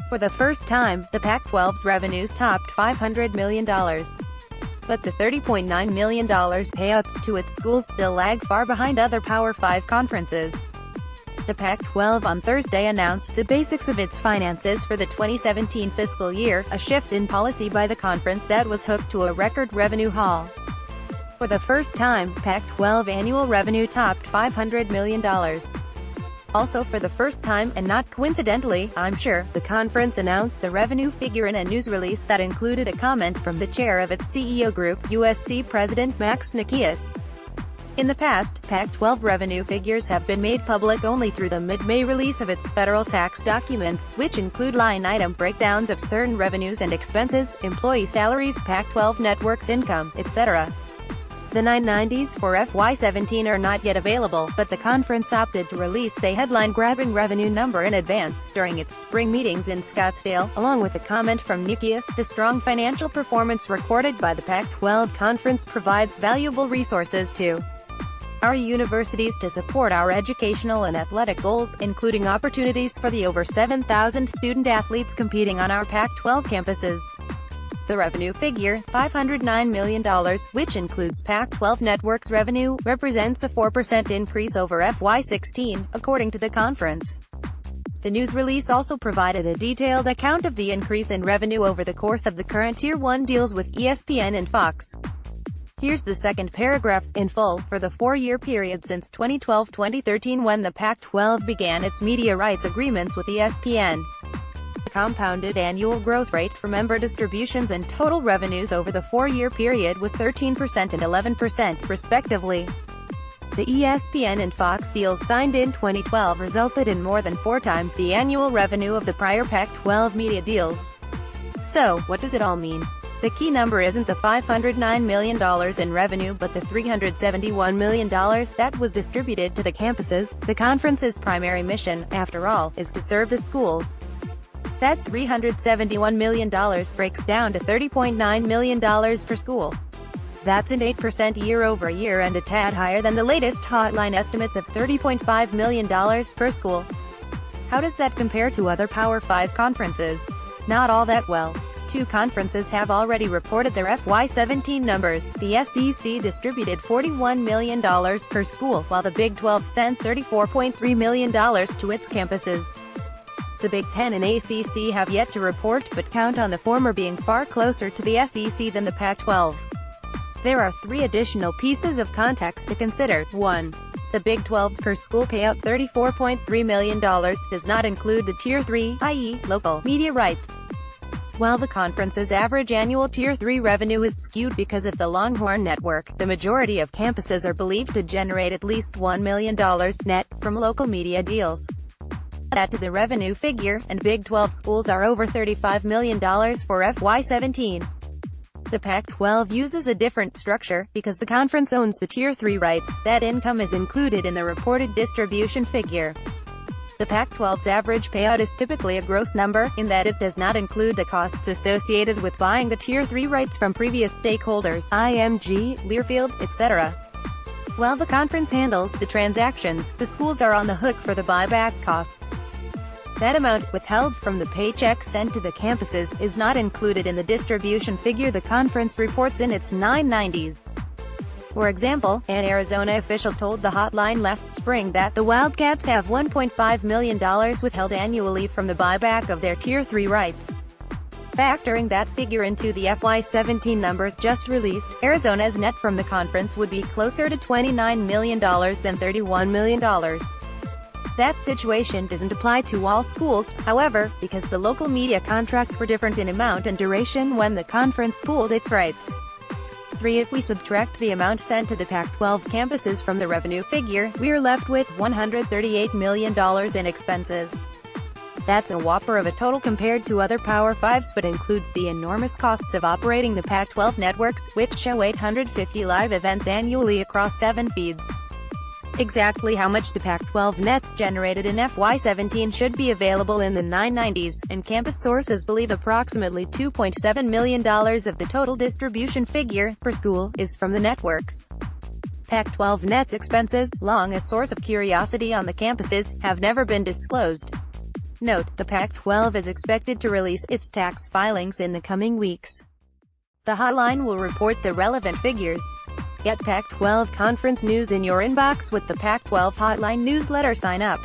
For the first time, the Pac-12's revenues topped $500 million. But the $30.9 million payouts to its schools still lag far behind other Power 5 conferences. The Pac-12 on Thursday announced the basics of its finances for the 2017 fiscal year, a shift in policy by the conference that was hooked to a record revenue haul. For the first time, Pac-12 annual revenue topped $500 million. Also for the first time, and not coincidentally, I'm sure, the conference announced the revenue figure in a news release that included a comment from the chair of its CEO group, USC President Max Nikias. In the past, Pac-12 revenue figures have been made public only through the mid-May release of its federal tax documents, which include line-item breakdowns of certain revenues and expenses, employee salaries, Pac-12 networks income, etc. The 990s for FY17 are not yet available, but the conference opted to release the headline-grabbing revenue number in advance, during its spring meetings in Scottsdale, along with a comment from Nikias. The strong financial performance recorded by the Pac-12 conference provides valuable resources to our universities to support our educational and athletic goals, including opportunities for the over 7,000 student-athletes competing on our Pac-12 campuses. The revenue figure, $509 million, which includes Pac-12 Network's revenue, represents a 4% increase over FY16, according to the conference. The news release also provided a detailed account of the increase in revenue over the course of the current Tier 1 deals with ESPN and Fox. Here's the second paragraph, in full, for the 4-year period since 2012-2013 when the Pac-12 began its media rights agreements with ESPN. The compounded annual growth rate for member distributions and total revenues over the 4-year period was 13% and 11%, respectively. The ESPN and Fox deals signed in 2012 resulted in more than 4 times the annual revenue of the prior Pac-12 media deals. So, what does it all mean? The key number isn't the $509 million in revenue but the $371 million that was distributed to the campuses. The conference's primary mission, after all, is to serve the schools. That $371 million breaks down to $30.9 million per school. That's an 8% year-over-year and a tad higher than the latest hotline estimates of $30.5 million per school. How does that compare to other Power 5 conferences? Not all that well. 2 conferences have already reported their FY17 numbers. The SEC distributed $41 million per school, while the Big 12 sent $34.3 million to its campuses. The Big 10 and ACC have yet to report, but count on the former being far closer to the SEC than the Pac-12. There are 3 additional pieces of context to consider. 1. The Big 12's per school payout $34.3 million does not include the Tier 3, i.e., local, media rights. While the conference's average annual Tier 3 revenue is skewed because of the Longhorn Network, the majority of campuses are believed to generate at least $1 million net from local media deals. Add to the revenue figure, and Big 12 schools are over $35 million for FY17. The Pac-12 uses a different structure, because the conference owns the Tier 3 rights. That income is included in the reported distribution figure. The Pac-12's average payout is typically a gross number, in that it does not include the costs associated with buying the Tier 3 rights from previous stakeholders, IMG, Learfield, etc. While the conference handles the transactions, the schools are on the hook for the buyback costs. That amount, withheld from the paychecks sent to the campuses, is not included in the distribution figure the conference reports in its 990s. For example, an Arizona official told the hotline last spring that the Wildcats have $1.5 million withheld annually from the buyback of their Tier 3 rights. Factoring that figure into the FY17 numbers just released, Arizona's net from the conference would be closer to $29 million than $31 million. That situation doesn't apply to all schools, however, because the local media contracts were different in amount and duration when the conference pooled its rights. 3. If we subtract the amount sent to the Pac-12 campuses from the revenue figure, we're left with $138 million in expenses. That's a whopper of a total compared to other Power 5s, but includes the enormous costs of operating the Pac-12 networks, which show 850 live events annually across 7 feeds. Exactly how much the Pac-12 nets generated in FY17 should be available in the 990s, and campus sources believe approximately $2.7 million of the total distribution figure, per school, is from the networks. Pac-12 nets expenses, long a source of curiosity on the campuses, have never been disclosed. Note, the Pac-12 is expected to release its tax filings in the coming weeks. The hotline will report the relevant figures. Get Pac-12 conference news in your inbox with the Pac-12 Hotline newsletter. Sign up.